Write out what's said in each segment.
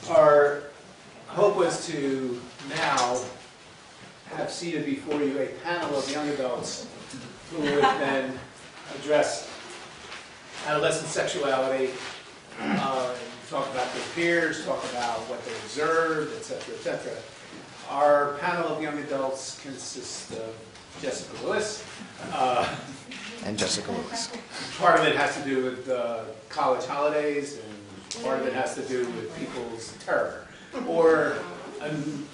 Our hope was to now have seated before you a panel of young adults who would then address adolescent sexuality, talk about their peers, talk about what they observed, etc., etc. Our panel of young adults consists of Jessica Lewis. And Jessica Lewis. Part of it has to do with college holidays, and part of it has to do with people's terror, or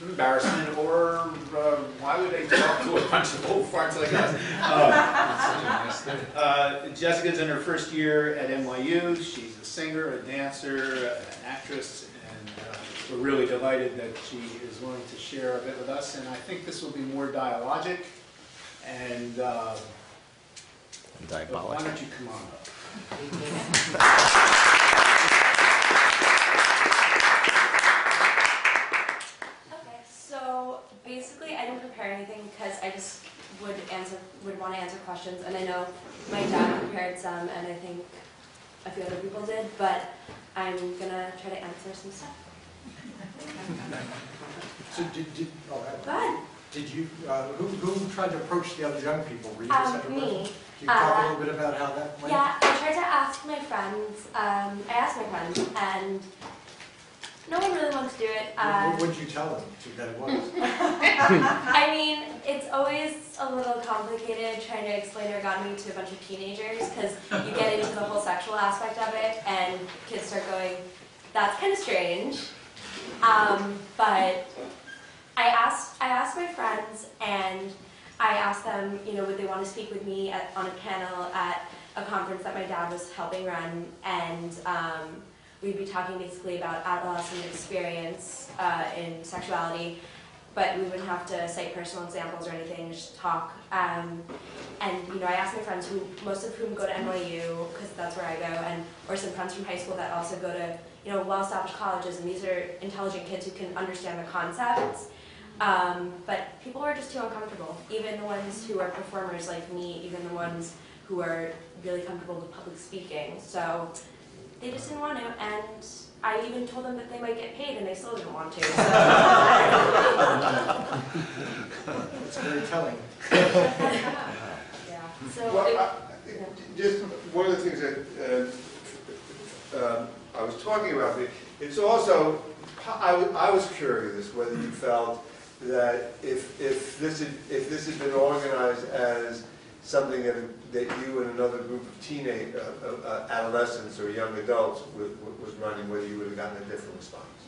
embarrassment, or why would they talk to a bunch of old farts like us? Jessica's in her first year at NYU. She's a singer, a dancer, an actress, and we're really delighted that she is willing to share a bit with us. And I think this will be more dialogic. And diabolic. Why don't you come on up? So basically, I didn't prepare anything because I just would want to answer questions, and I know my dad prepared some, and I think a few other people did, but I'm gonna try to answer some stuff. So Go ahead. did you, who tried to approach the other young people? Were you the second person? Me. Can you talk a little bit about how that went? Yeah, I tried to ask my friends. I asked my friends, and no one really wanted to do it. What did you tell them that it was? I mean, it's always a little complicated trying to explain origami to a bunch of teenagers because you get into the whole sexual aspect of it, and kids start going, "That's kind of strange." But I asked my friends, and I asked them, would they want to speak with me on a panel at a conference that my dad was helping run, and we'd be talking basically about adolescent experience in sexuality, but we wouldn't have to cite personal examples or anything, just talk. And I asked my friends, most of whom go to NYU, because that's where I go, or some friends from high school that also go to well-established colleges, and these are intelligent kids who can understand the concepts. But people were just too uncomfortable, even the ones who are performers like me, even the ones who are really comfortable with public speaking. So they just didn't want to, and I even told them that they might get paid, and they still didn't want to. So. It's very telling. Yeah. So just one of the things that I was talking about, it's also, I was curious whether you felt that if this had been organized as something that you and another group of teenage adolescents or young adults was running, whether you would have gotten a different response.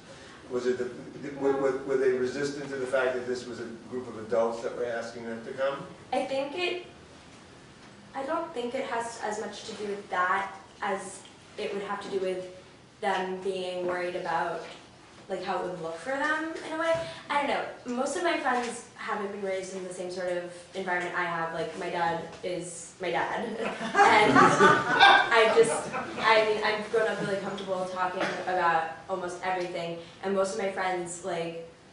Was it were they resistant to the fact that this was a group of adults that were asking them to come? I don't think it has as much to do with that as it would have to do with them being worried about how it would look for them in a way. I don't know. Most of my friends haven't been raised in the same sort of environment I have. My dad is my dad. And I've grown up really comfortable talking about almost everything. And most of my friends,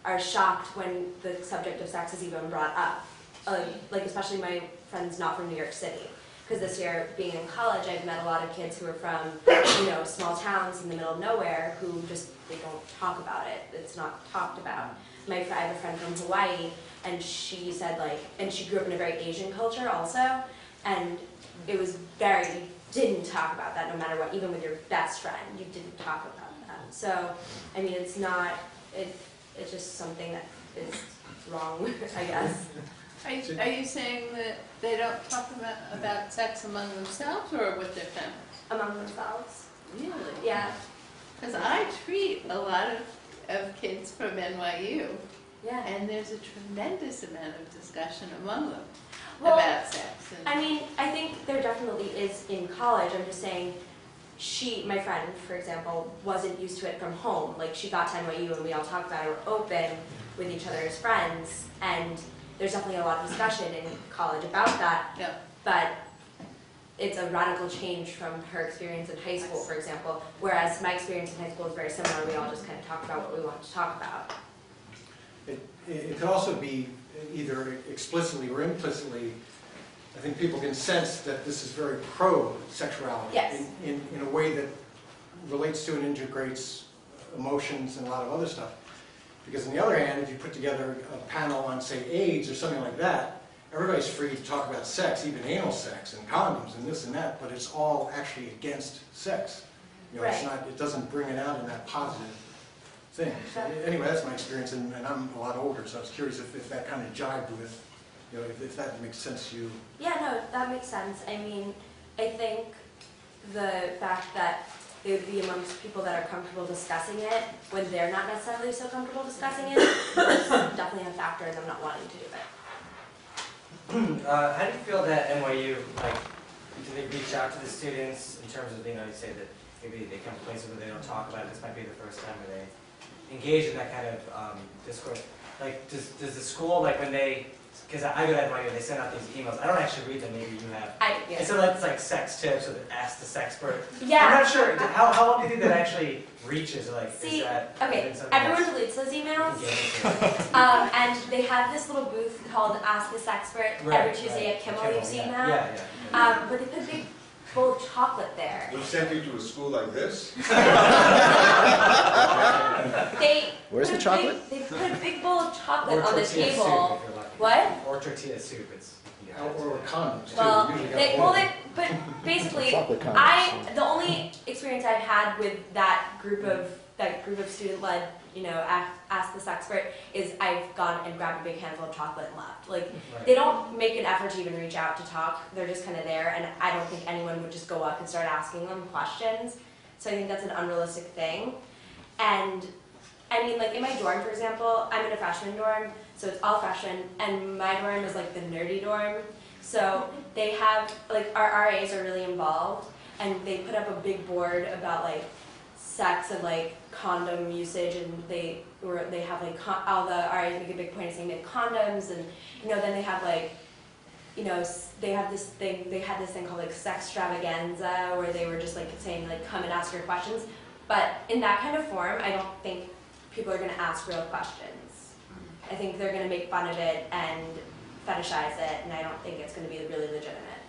are shocked when the subject of sex is even brought up. Especially my friends not from New York City. Because this year, being in college, I've met a lot of kids who are from, small towns in the middle of nowhere who they don't talk about it. It's not talked about. I have a friend from Hawaii, and she said, and she grew up in a very Asian culture also, and it was didn't talk about that no matter what, even with your best friend, you didn't talk about that. So, it's not, it's just something that is wrong, I guess. Are you saying that they don't talk about sex among themselves or with their families? Among themselves. Really? Yeah. Because I treat a lot of kids from NYU, yeah, and there's a tremendous amount of discussion among them about sex. I think there definitely is in college. I'm just saying, my friend, for example, wasn't used to it from home. She got to NYU and we all talked about it, we're open with each other as friends, and there's definitely a lot of discussion in college about that, yeah. But it's a radical change from her experience in high school, for example, whereas my experience in high school is very similar. We all just kind of talk about what we want to talk about. It could also be either explicitly or implicitly I think people can sense that this is very pro-sexuality. Yes. In a way that relates to and integrates emotions and a lot of other stuff. Because on the other hand, if you put together a panel on, say, AIDS or something like that, everybody's free to talk about sex, even anal sex and condoms and this and that, but it's all actually against sex. You know, it's Right. not, it doesn't bring it out in that positive thing. So anyway, that's my experience, and I'm a lot older, so I was curious if that kind of jived with, you know, if that makes sense to you. Yeah, no, that makes sense. I mean, I think the fact that they would be amongst people that are comfortable discussing it when they're not necessarily so comfortable discussing it is definitely a factor in them not wanting to do it. How do you feel that NYU, like, do they reach out to the students in terms of, you know, you say that maybe they come to places where they don't talk about it, this might be the first time where they engage in that kind of discourse. Like, does the school, like when they, because I go to NYU and they send out these emails, I don't actually read them, maybe you have. Yeah. So that's like sex tips or ask the sexpert. Yeah. I'm not sure, how long do you think that actually reaches? Or like, See, is that okay, within something everyone that's deletes those emails. engaging? And they have this little booth called Ask the Sexpert every Tuesday at Kimmel. You've seen that? Yeah. But they put a big bowl of chocolate there. We sent you to a school like this? They Where's put the a chocolate? They put a big bowl of chocolate Or on the tortilla soup, table. if you're lucky. What? Or tortilla soup, it's, yeah. Or condoms, too. Well, Usually got they, one. but basically, Chocolate condoms. the only experience I've had with that group of student-led, you know, ask this expert is I've gone and grabbed a big handful of chocolate and left. Like, Right. they don't make an effort to even reach out to talk. They're just kind of there, and I don't think anyone would just go up and start asking them questions. So I think that's an unrealistic thing. And I mean, like in my dorm, for example, I'm in a freshman dorm, so it's all freshmen, and my dorm is like the nerdy dorm. So they have, like, our RAs are really involved, and they put up a big board about like sex and like condom usage, and they have like all the RAs make a big point of saying they have condoms, and you know, then they have like, you know, they had this thing called like sex extravaganza, where they were just like saying like, come and ask your questions. But in that kind of form, I don't think people are going to ask real questions. I think they're going to make fun of it and fetishize it, and I don't think it's going to be really legitimate.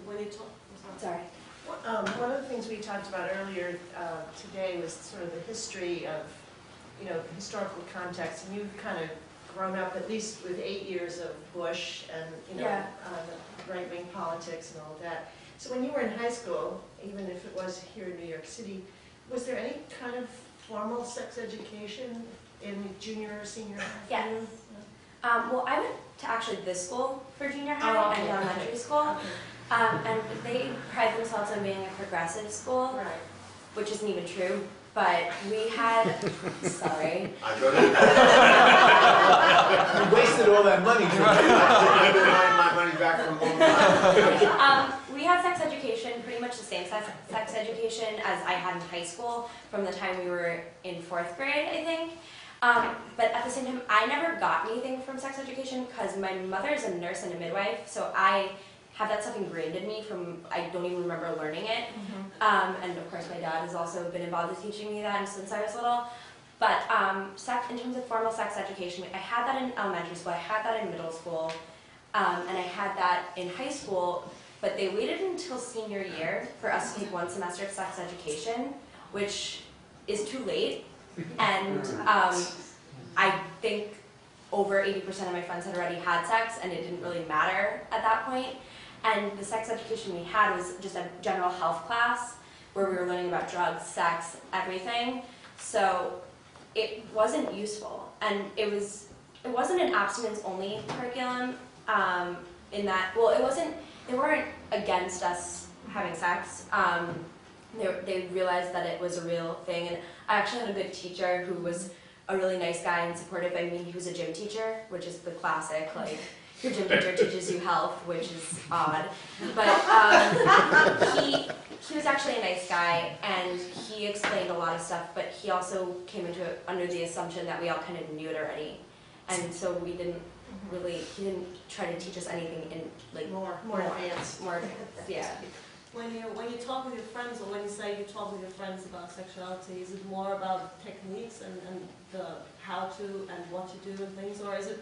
When you talk, Sorry. one of the things we talked about earlier today was sort of the history of, you know, historical context, and you've kind of grown up at least with 8 years of Bush and, you know, Yeah. right-wing politics and all of that. So when you were in high school, even if it was here in New York City, was there any kind of formal sex education in junior or senior high? for Yes. you? Well, I went to actually this school for junior high Oh, okay. and elementary school, and they pride themselves on being a progressive school, Right. which isn't even true. But we had, sorry. I go to, You wasted all that money. I've been buying my money back from home. We had sex education, pretty much the same sex education as I had in high school from the time we were in 4th grade, I think. But at the same time, I never got anything from sex education because my mother is a nurse and a midwife, so I have that stuff ingrained in me from, I don't even remember learning it. And of course my dad has also been involved with teaching me that since I was little. But in terms of formal sex education, I had that in elementary school, I had that in middle school, and I had that in high school, but they waited until senior year for us to take 1 semester of sex education, which is too late. And I think over 80% of my friends had already had sex, and it didn't really matter at that point. And the sex education we had was just a general health class where we were learning about drugs, sex, everything. So it wasn't useful, and it wasn't an abstinence-only curriculum. In that, well, they weren't against us having sex. They realized that it was a real thing, and I actually had a good teacher who was a really nice guy and supportive. I mean, he was a gym teacher, which is the classic, like, your gym teacher teaches you health, which is odd. But he was actually a nice guy, and he explained a lot of stuff, but he also came into it under the assumption that we all kind of knew it already. And so he didn't try to teach us anything in, like, More advanced. more advanced, yeah. When you talk with your friends, or when you say you talk with your friends about sexuality, is it more about techniques and the how to and what to do and things, or is it